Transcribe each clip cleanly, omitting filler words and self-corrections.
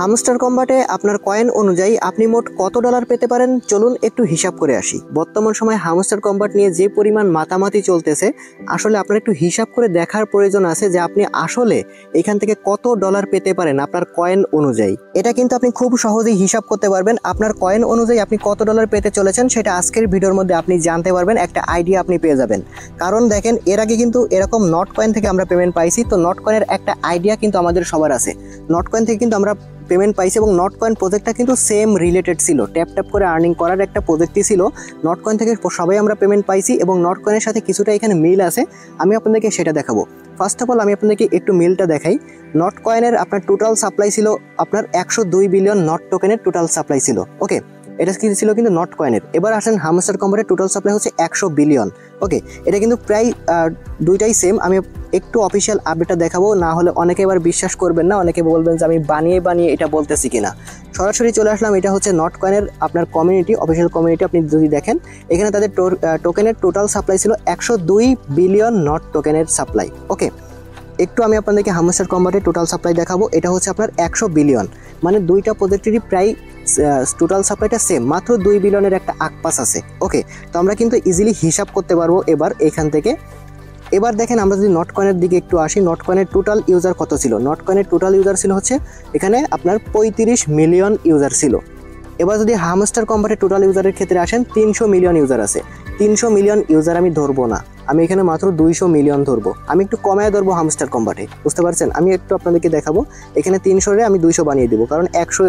Hamster কম্বাটে আপনার coin অনুযায়ী আপনি মোট কত ডলার পেতে পারেন চলুন একটু হিসাব করে আসি। বর্তমান সময়ে হামস্টার কম্বাট নিয়ে যে পরিমাণ মাতামাতি চলতেছে, আসলে আপনার একটু হিসাব করে দেখার প্রয়োজন আছে যে আপনি আসলে এখান থেকে কত ডলার পেতে পারেন আপনার কয়েন অনুযায়ী। এটা কিন্তু আপনি খুব সহজেই হিসাব করতে পারবেন। আপনার কয়েন অনুযায়ী আপনি কত ডলার পেতে চলেছেন সেটা আজকের ভিডিওর মধ্যে আপনি জানতে পারবেন, একটা আইডিয়া আপনি পেয়ে যাবেন। কারণ দেখেন, এর আগে কিন্তু এরকম নট কয়েন থেকে আমরা পেমেন্ট পাইছি, তো নট কয়েনের একটা আইডিয়া কিন্তু আমাদের সবার আছে। নট কয়েন থেকে কিন্তু আমরা পেমেন্ট পাইছি এবং নট কয়েন প্রজেক্টটা কিন্তু সেম রিলেটেড ছিল, ট্যাপ ট্যাপ করে আর্নিং করার একটা প্রজেক্টই ছিল। নট কয়েন থেকে সবাই আমরা পেমেন্ট পাইছি এবং নট কয়েনের সাথে কিছুটা এখানে মিল আছে, আমি আপনাদেরকে সেটা দেখাবো। ফার্স্ট অফ অল আমি আপনাদেরকে একটু মিলটা দেখাই। নট কয়েনের আপনার টোটাল সাপ্লাই ছিল আপনার 102 বিলিয়ন নট টোকেনের টোটাল সাপ্লাই ছিল। ওকে, এটা কি ছিল কিন্তু নট কয়েনের। এবার আসেন হামস্টার কম্বাটের টোটাল সাপ্লাই হচ্ছে 100 বিলিয়ন। ওকে, এটা কিন্তু প্রায় দুইটাই সেম। আমি একটু অফিসিয়াল আপডেটটা দেখাবো, না হলে অনেকে এবার বিশ্বাস করবেন না, অনেকে বলবেন যে আমি বানিয়ে এটা বলতেছি কিনা। সরাসরি চলে আসলাম, এটা হচ্ছে নট কয়েনের আপনার কমিউনিটি, অফিসিয়াল কমিউনিটি। আপনি যদি দেখেন এখানে তাদের টোকেনের টোটাল সাপ্লাই ছিল 102 বিলিয়ন নট টোকেনের সাপ্লাই। ওকে, একটু আমি আপনাদেরকে হামস্টার কম্বাটের টোটাল সাপ্লাই দেখাবো। এটা হচ্ছে আপনার 100 বিলিয়ন, মানে দুইটা প্রজেক্টেরই প্রায় টোটাল সাপ্লাইটা সেম, মাত্র 2 বিলিয়নের একটা আকপাস আছে। ওকে, তো আমরা কিন্তু ইজিলি হিসাব করতে পারবো এবার এখান থেকে। এবার দেখেন, আমরা যদি নট কয়েনের দিকে একটু আসি, নট কয়েনের টোটাল ইউজার কত ছিল? নট কয়েনের টোটাল ইউজার ছিল হচ্ছে এখানে আপনার 35 মিলিয়ন ইউজার ছিল। এবার যদি হামস্টার কম্বাটের টোটাল ইউজারের ক্ষেত্রে আসেন, 300 মিলিয়ন ইউজার আছে। 300 মিলিয়ন ইউজার আমি ধরবো না, আমি এখানে মাত্র 200 মিলিয়ন ধরবো। আমি একটু কমায় ধরবো হামস্টার কম্বাটে, বুঝতে পারছেন? আমি একটু আপনাদেরকে দেখাবো, এখানে 300-রে আমি 200 বানিয়ে দিব, কারণ 100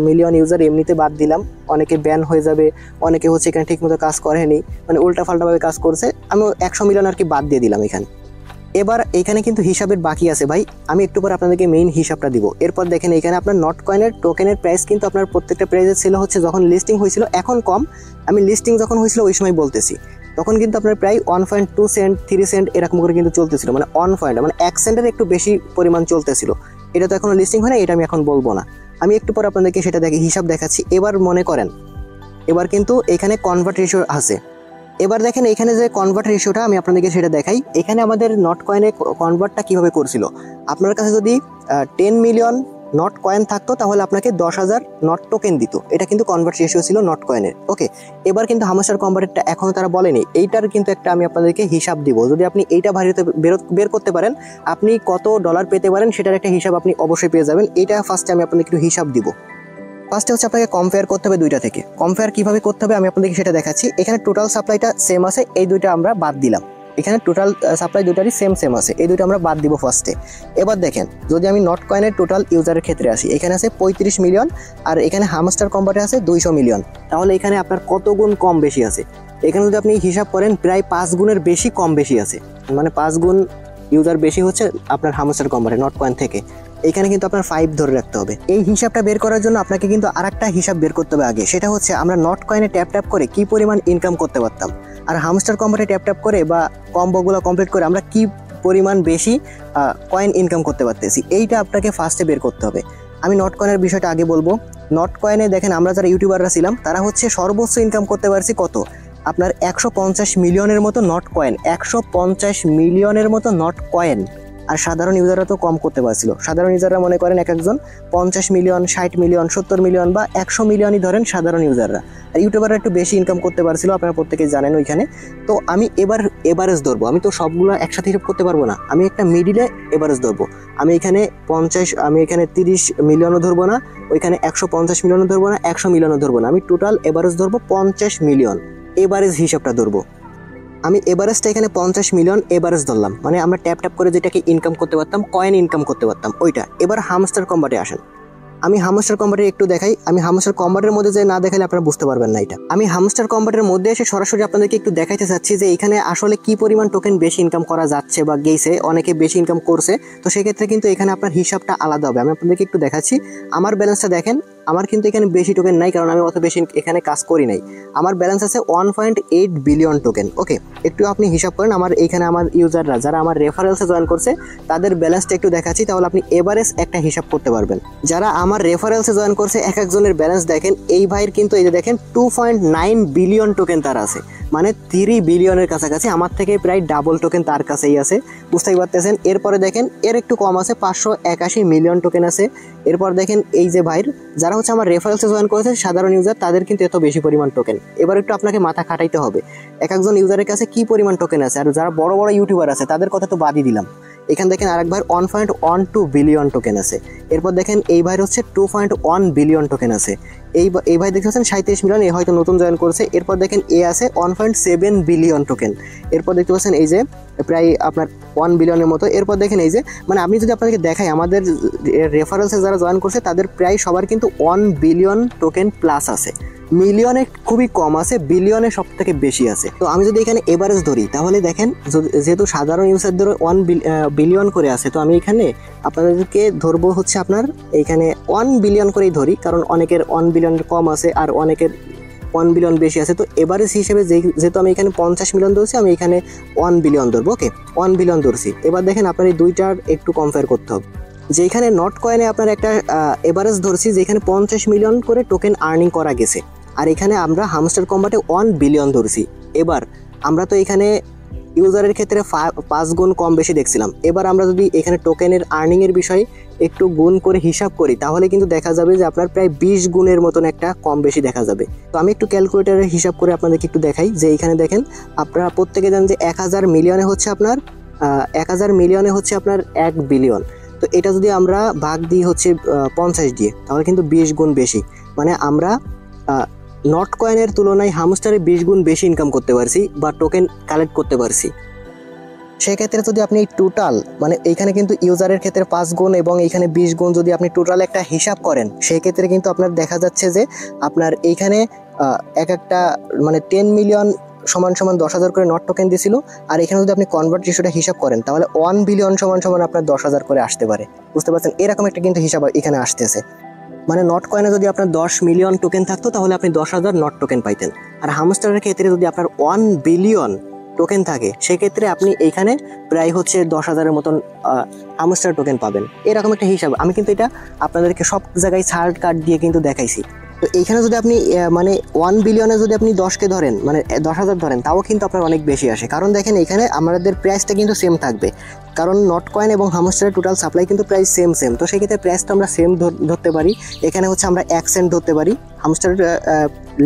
মিলিয়ন ইউজার এমনিতে বাদ দিলাম, অনেকে ব্যান হয়ে যাবে, অনেকে হচ্ছে এখানে ঠিকমতো কাজ করেনি, মানে উল্টাপাল্টাভাবে কাজ করছে। আমি 100 মিলিয়ন আর কি বাদ দিয়ে দিলাম এখানে। এবার এখানে কিন্তু হিসাবের বাকি আছে ভাই, আমি একটু পরে আপনাদেরকে মেইন হিসাবটা দিব। এরপর দেখেন এখানে আপনার নট কয়েনের টোকেনের প্রাইস কিন্তু আপনার প্রত্যেকটা প্রাইসের ছিল হচ্ছে যখন লিস্টিং হয়েছিল, এখন কম। আমি লিস্টিং যখন হয়েছিল ওই সময় বলতেছি, তখন কিন্তু আপনার প্রায় 1.2 সেন্ট 3 সেন্ট এরকম করে কিন্তু চলতেছিল, মানে 1 সেন্টের একটু বেশি পরিমাণ চলতেছিল। এটা তো এখনো লিস্টিং হয় না, এটা আমি এখন বলবো না, আমি একটু পরে আপনাদেরকে সেটা হিসাব দেখাচ্ছি। এবার মনে করেন, এবার কিন্তু এখানে কনভার্ট রেশিও আছে। এবার দেখেন এখানে যে কনভার্ট রেশিওটা আমি আপনাদেরকে সেটা দেখাই। এখানে আমাদের নট কয়েনে কনভার্টটা কিভাবে করছিল, আপনার কাছে যদি 10 মিলিয়ন নট কয়েন থাকতো তাহলে আপনাকে 10,000 নট টোকেন দিত। এটা কিন্তু কনভার্ট রেশিও ছিল নট কয়েনের। ওকে, এবার কিন্তু হামস্টার কম্বাটেরটা এখনও তারা বলেনি, এইটার কিন্তু একটা আমি আপনাদেরকে হিসাব দিব। যদি আপনি এইটা বের করতে পারেন আপনি কত ডলার পেতে পারেন, সেটার একটা হিসাব আপনি অবশ্যই পেয়ে যাবেন। এইটা ফার্স্টে আমি আপনাদেরকে একটু হিসাব দিব। ফার্স্টে হচ্ছে আপনাকে কম্পেয়ার করতে হবে দুইটা থেকে। কম্পেয়ার কিভাবে করতে হবে আমি আপনাদেরকে সেটা দেখাচ্ছি। এখানে টোটাল সাপ্লাইটা সেম আছে, এই দুইটা আমরা বাদ দিলাম। এখানে টোটাল সাপ্লাই দুইটারই সেম আছে, এই দুইটা আমরা বাদ দিব ফার্স্টে। এবার দেখেন, যদি আমি নট কয়েনের টোটাল ইউজারের ক্ষেত্রে আসি, এখানে আছে 35 মিলিয়ন আর এখানে হামস্টার কম্বাটে আছে 200 মিলিয়ন। তাহলে এখানে আপনার কত গুণ কম বেশি আছে? এখানে যদি আপনি হিসাব করেন প্রায় 5 গুণের বেশি কম বেশি আছে, মানে 5 গুণ ইউজার বেশি হচ্ছে আপনার হামস্টার কম্বাটে নট কয়েন থেকে। এখানে কিন্তু আপনার 5 ধরে রাখতে হবে। এই হিসাবটা বের করার জন্য আপনাকে কিন্তু আরেকটা হিসাব বের করতে হবে আগে, সেটা হচ্ছে আমরা নট কয়েনে ট্যাপ করে কি পরিমাণ ইনকাম করতে পারতাম, আর হামস্টার কম্বাটে ট্যাপ করে বা কম্বোগুলো কমপ্লিট করে আমরা কি পরিমাণ বেশি কয়েন ইনকাম করতে পারতেছি, এইটা আপনাকে ফার্স্টে বের করতে হবে। আমি নট কয়েনের বিষয়টা আগে বলবো। নট কয়েনে দেখেন, আমরা যারা ইউটিউবাররা ছিলাম তারা হচ্ছে সর্বোচ্চ ইনকাম করতে পারছি কত, আপনার 150 মিলিয়নের মতো নট কয়েন, 150 মিলিয়নের মতো নট কয়েন। আর সাধারণ ইউজাররা তো কম করতে পারছিল। সাধারণ ইউজাররা মনে করেন এক একজন 50 মিলিয়ন, 60 মিলিয়ন, 70 মিলিয়ন বা 100 মিলিয়নই ধরেন সাধারণ ইউজাররা। আর ইউটিউবাররা একটু বেশি ইনকাম করতে পারছিল, আপনারা প্রত্যেকেই জানেন ওইখানে। তো আমি এবার এভারেজ ধরবো, আমি তো সবগুলো একসাথে হিসাব করতে পারবো না, আমি একটা মিডিলে এভারেজ ধরবো। আমি এখানে 30 মিলিয়নও ধরবো না, ওইখানে 150 মিলিয়নও ধরবো না, 100 মিলিয়নও ধরবো না, আমি টোটাল এভারেজ ধরবো 50 মিলিয়ন। এভারেজ হিসাবটা ধরবো আমি। এভারেজটা এখানে 50 মিলিয়ন এভারেজ ধরলাম, মানে আমরা ট্যাপ করে যেটাকে ইনকাম করতে পারতাম, কয়েন ইনকাম করতে পারতাম ওইটা। এবার হামস্টার কম্বাটে আসেন, আমি হামস্টার কম্বাটে একটু দেখাই। আমি হামস্টার কম্বাটের মধ্যে যে না দেখালে আপনারা বুঝতে পারবেন না এটা। আমি হামস্টার কম্বাটের মধ্যে এসে সরাসরি আপনাদেরকে একটু দেখাইতে চাচ্ছি যে এখানে আসলে কি পরিমাণ টোকেন বেশি ইনকাম করা যাচ্ছে বা গেছে, অনেকে বেশি ইনকাম করছে। তো সেক্ষেত্রে কিন্তু এখানে আপনার হিসাবটা আলাদা হবে। আমি আপনাদেরকে একটু দেখাচ্ছি, আমার ব্যালেন্সটা দেখেন। আমার কিন্তু এখানে বেশি টোকেন নাই, কারণ আমি অত বেশি এখানে কাজ করি নাই। আমার ব্যালেন্স আছে 1.8 বিলিয়ন টোকেন। ওকে, একটু আপনি হিসাব করেন। আমার এইখানে আমার ইউজাররা যারা আমার রেফারেন্সে জয়েন করছে তাদের ব্যালেন্সটা একটু দেখাচ্ছি, তাহলে আপনি এভারেজ একটা হিসাব করতে পারবেন। যারা আমার রেফারেন্সে জয়েন করছে এক একজনের ব্যালেন্স দেখেন। এই ভাইয়ের কিন্তু এই যে দেখেন 2.9 বিলিয়ন টোকেন তার আছে। মানে 3 বিলিয়নের কাছাকাছি, আমার থেকে প্রায় ডাবল টোকেন তার কাছেই আছে, বুঝতেই পারতেছেন। এরপরে দেখেন এর একটু কম আছে, 581 মিলিয়ন টোকেন আছে। এরপর দেখেন এই যে ভাইর যারা হচ্ছে আমার রেফারেলসে জয়েন করেছে সাধারণ ইউজার, তাদের কিন্তু এত বেশি পরিমাণ টোকেন। এবার একটু আপনাকে মাথা খাটাইতে হবে এক একজন ইউজারের কাছে কি পরিমাণ টোকেন আছে। আর যারা বড় বড় ইউটিউবার আছে তাদের কথা তো বাদই দিলাম, এখানে দেখেন আরেক ভাইয়ের 1.12 বিলিয়ন টোকেন আছে। এরপর দেখেন এই ভাইয়ের হচ্ছে 2.1 বিলিয়ন টোকেন আছে। এই ভাই দেখতে পাচ্ছেন 37 মিলিয়ন, এ হয়তো নতুন জয়েন করছে। এরপর দেখেন এ আছে 1.7 বিলিয়ন টোকেন। এরপর দেখতে পাচ্ছেন এই যে প্রায় আপনার 1 বিলিয়নের মতো। এরপর দেখেন এই যে মানে আমি যদি আপনাদেরকে দেখাই আমাদের রেফারেন্সে যারা জয়েন করছে তাদের প্রায় সবার কিন্তু 1 বিলিয়ন টোকেন প্লাস আছে। মিলিয়নে খুবই কম আছে, বিলিয়নে সব থেকে বেশি আছে। তো আমি যদি এখানে এভারেজ ধরি তাহলে দেখেন যেহেতু সাধারণ ইউজারদের 1 বিলিয়ন করে আছে, তো আমি এখানে আপনাদেরকে ধরবো হচ্ছে আপনার এইখানে 1 বিলিয়ন করেই ধরি, কারণ অনেকের 1 বিলিয়নের কম আছে আর অনেকের 1 বিলিয়ন বেশি আছে। তো এভারেজ হিসেবে যেহেতু আমি এখানে 50 মিলিয়ন ধরছি, আমি এখানে 1 বিলিয়ন ধরবো। ওকে, 1 বিলিয়ন ধরছি। এবার দেখেন আপনার এই দুইটার একটু কম্পেয়ার করতে হবে। যেখানে নট কয়েনে আপনার একটা এভারেজ ধরছি যেখানে 50 মিলিয়ন করে টোকেন আর্নিং করা গেছে, আর এখানে আমরা হামস্টার কম্বাটে 1 বিলিয়ন ধরছি। এবার আমরা তো এখানে ইউজারের ক্ষেত্রে 5 গুণ কম বেশি দেখছিলাম। এবার আমরা যদি এখানে টোকেনের আর্নিংয়ের বিষয়ে একটু গুণ করে হিসাব করি তাহলে কিন্তু দেখা যাবে যে আপনার প্রায় 20 গুণের মতন একটা কম বেশি দেখা যাবে। তো আমি একটু ক্যালকুলেটারে হিসাব করে আপনাদেরকে একটু দেখাই যে এইখানে দেখেন আপনারা প্রত্যেকে জানেন যে 1000 মিলিয়নে হচ্ছে আপনার 1000 মিলিয়নে হচ্ছে আপনার 1 বিলিয়ন। তো এটা যদি আমরা ভাগ দিই হচ্ছে 50 দিয়ে তাহলে কিন্তু 20 গুণ বেশি, মানে আমরা নট কয়েনের তুলনায় হামস্টারে 20 গুণ বেশি ইনকাম করতে পারছি বা টোকেন কালেক্ট করতে পারছি। সেক্ষেত্রে যদি আপনি টোটাল মানে এইখানে কিন্তু ইউজারের ক্ষেত্রে 5 গুণ এবং এইখানে 20 গুণ যদি আপনি টোটাল একটা হিসাব করেন, সেই ক্ষেত্রে কিন্তু আপনার দেখা যাচ্ছে যে আপনার এইখানে এক একটা মানে 10 মিলিয়ন সমান সমান 10,000 করে নট টোকেন দিয়েছিল। আর এখানে যদি আপনি কনভার্ট রেশিওটা হিসাব করেন তাহলে 1 বিলিয়ন সমান সমান আপনার 10,000 করে আসতে পারে, বুঝতে পারছেন? এরকম একটা কিন্তু হিসাব এখানে আসতেছে। মানে নট কয়েনে যদি আপনার 10 মিলিয়ন টোকেন থাকতো তাহলে আপনি 10,000 নট টোকেন পাইতেন। আর হামস্টারের ক্ষেত্রে যদি আপনার 1 বিলিয়ন টোকেন থাকে সেক্ষেত্রে আপনি এইখানে প্রায় হচ্ছে 10,000-এর মতন হামস্টার টোকেন পাবেন। এরকম একটা হিসাব আমি কিন্তু এটা আপনাদেরকে সব জায়গায় চার্ট কার্ড দিয়ে কিন্তু দেখাইছি। তো এইখানে যদি আপনি মানে 1 বিলিয়নে যদি আপনি 10কে ধরেন মানে 10,000 ধরেন তাও কিন্তু আপনার অনেক বেশি আসে। কারণ দেখেন এখানে আমাদের প্রাইসটা কিন্তু সেম থাকবে, কারণ নট কয়েন এবং হামস্টারের টোটাল সাপ্লাই কিন্তু প্রাইস সেম। তো সেক্ষেত্রে প্রাইসটা আমরা সেম ধরতে পারি। এখানে হচ্ছে আমরা 1 সেন্ট ধরতে পারি, হামস্টারের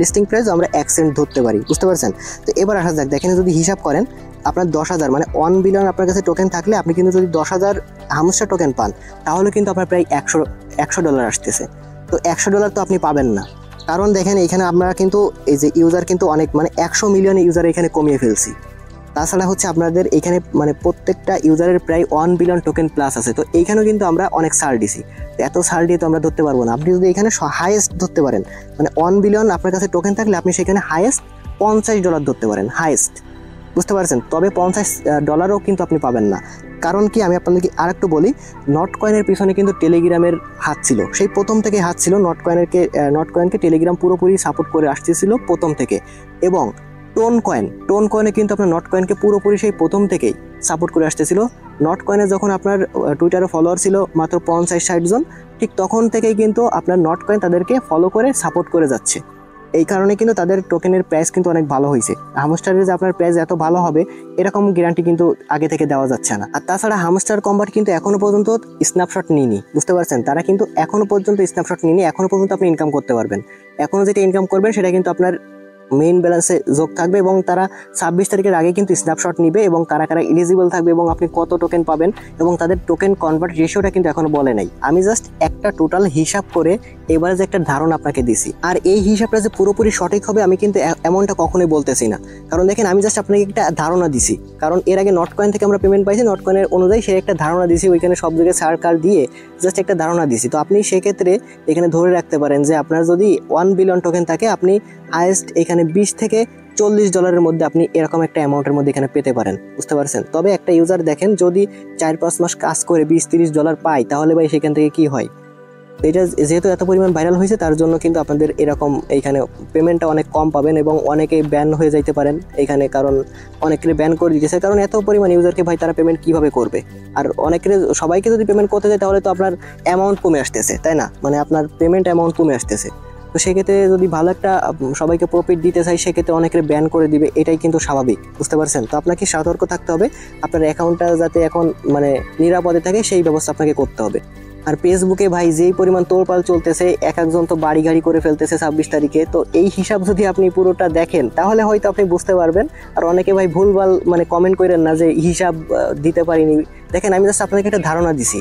লিস্টিং প্রাইস আমরা 1 সেন্ট ধরতে পারি, বুঝতে পারছেন? তো এবার আসা যাক, দেখেন যদি হিসাব করেন আপনার 10,000 মানে 1 বিলিয়ন আপনার কাছে টোকেন থাকলে আপনি কিন্তু যদি 10,000 হামস্টার টোকেন পান তাহলে কিন্তু আপনার প্রায় $100 আসতেছে। তো $100 তো আপনি পাবেন না, কারণ দেখেন এখানে আমরা কিন্তু এই যে ইউজার কিন্তু অনেক মানে 100 মিলিয়ন ইউজার এখানে কমিয়ে ফেলছি। তাছাড়া হচ্ছে আপনাদের এখানে মানে প্রত্যেকটা ইউজারের প্রায় 1 বিলিয়ন টোকেন প্লাস আছে। তো এইখানেও কিন্তু আমরা অনেক ছাড় দিছি, এত ছাড় দিয়ে তো আমরা ধরতে পারবো না। আপনি যদি এখানে হাইয়েস্ট ধরতে পারেন মানে 1 বিলিয়ন আপনার কাছে টোকেন থাকলে আপনি সেখানে হাইয়েস্ট $50 ধরতে পারেন, হাইয়েস্ট, বুঝতে পারছেন? তবে $50 কিন্তু আপনি পাবেন না। কারণ কি আমি আপনাদেরকে আরেকটু বলি, নট কয়েনের পিছনে কিন্তু টেলিগ্রামের হাত ছিল, সেই প্রথম থেকে হাত ছিল। নট কয়েনকে টেলিগ্রাম পুরোপুরি সাপোর্ট করে আসতেছিল প্রথম থেকে। এবং টোন কয়েনে কিন্তু আপনার নট কয়েনকে পুরোপুরি সেই প্রথম থেকেই সাপোর্ট করে আসতেছিল। নট কয়েনে যখন আপনার টুইটারে ফলোয়ার ছিল মাত্র 50-60 জন, ঠিক তখন থেকেই কিন্তু আপনার নট কয়েন তাদেরকে ফলো করে সাপোর্ট করে যাচ্ছে। এই কারণে কিন্তু তাদের টোকেনের প্রাইস কিন্তু অনেক ভালো হয়েছে। হামস্টারের যে আপনার প্রাইস এত ভালো হবে এরকম গ্যারান্টি কিন্তু আগে থেকে দেওয়া যাচ্ছে না। আর তাছাড়া হামস্টার কম্বাট কিন্তু এখনো পর্যন্ত স্ন্যাপশট নিইনি, বুঝতে পারছেন? তারা কিন্তু এখনো পর্যন্ত স্ন্যাপশট নিইনি, এখনো পর্যন্ত আপনি ইনকাম করতে পারবেন। এখনো যেটা ইনকাম করবেন সেটা কিন্তু আপনার মেইন ব্যালেন্সে যোগ থাকবে এবং তারা 26 তারিখের আগে কিন্তু স্ন্যাপশট নিবে এবং কারা কারা এলিজিবল থাকবে এবং আপনি কত টোকেন পাবেন এবং তাদের টোকেন কনভার্ট রেশিওটা কিন্তু এখনো বলে নাই। আমি জাস্ট একটা টোটাল হিসাব করে এবারে যে একটা ধারণা আপনাকে দিছি, আর এই হিসাবটা যে পুরোপুরি সঠিক হবে আমি কিন্তু এমনটা কখনোই বলতেছি না। কারণ দেখেন আমি জাস্ট আপনাকে একটা ধারণা দিছি, কারণ এর আগে নট কয়েন থেকে আমরা পেমেন্ট পাইছি, নট কয়েনের অনুযায়ী সে একটা ধারণা দিছি, ওইখানে সব জায়গায় সার্কার দিয়ে জাস্ট একটা ধারণা দিছি। তো আপনি সেক্ষেত্রে এখানে ধরে রাখতে পারেন যে আপনার যদি 1 বিলিয়ন টোকেন থাকে আপনি হাইয়েস্ট এখানে $20 থেকে $40 মধ্যে আপনি এরকম একটা অ্যামাউন্টের মধ্যে এখানে পেতে পারেন, বুঝতে পারছেন? তবে একটা ইউজার দেখেন যদি 4-5 মাস কাজ করে $20-30 পায় তাহলে ভাই সেখান থেকে কি হয়? এটা যেহেতু এত পরিমাণ ভাইরাল হয়েছে তার জন্য কিন্তু আপনাদের এরকম এইখানে পেমেন্টটা অনেক কম পাবেন এবং অনেকেই ব্যান হয়ে যাইতে পারেন এইখানে, কারণ অনেকের ব্যান করে দিতেছে। কারণ এত পরিমাণ ইউজারকে ভাই তারা পেমেন্ট কিভাবে করবে? আর অনেকের সবাইকে যদি পেমেন্ট করতে যায় তাহলে তো আপনার অ্যামাউন্ট কমে আসতেছে, তাই না? মানে আপনার পেমেন্ট অ্যামাউন্ট কমে আসতেছে। তো সেক্ষেত্রে যদি ভালো একটা সবাইকে প্রফিট দিতে চাই সেক্ষেত্রে অনেকের ব্যান করে দিবে, এটাই কিন্তু স্বাভাবিক, বুঝতে পারছেন? তো আপনাকে সতর্ক থাকতে হবে, আপনার অ্যাকাউন্টটা যাতে এখন মানে নিরাপদে থাকে সেই ব্যবস্থা আপনাকে করতে হবে। আর ফেসবুকে ভাই যেই পরিমাণ তোলপাল চলতেছে, এক একজন তো বাড়ি গাড়ি করে ফেলতেছে 26 তারিখে, তো এই হিসাব যদি আপনি পুরোটা দেখেন তাহলে হয়তো আপনি বুঝতে পারবেন। আর অনেকে ভাই ভুলভাল মানে কমেন্ট করেন না যে হিসাব দিতে পারিনি। দেখেন আমি জাস্ট আপনাকে একটা ধারণা দিছি,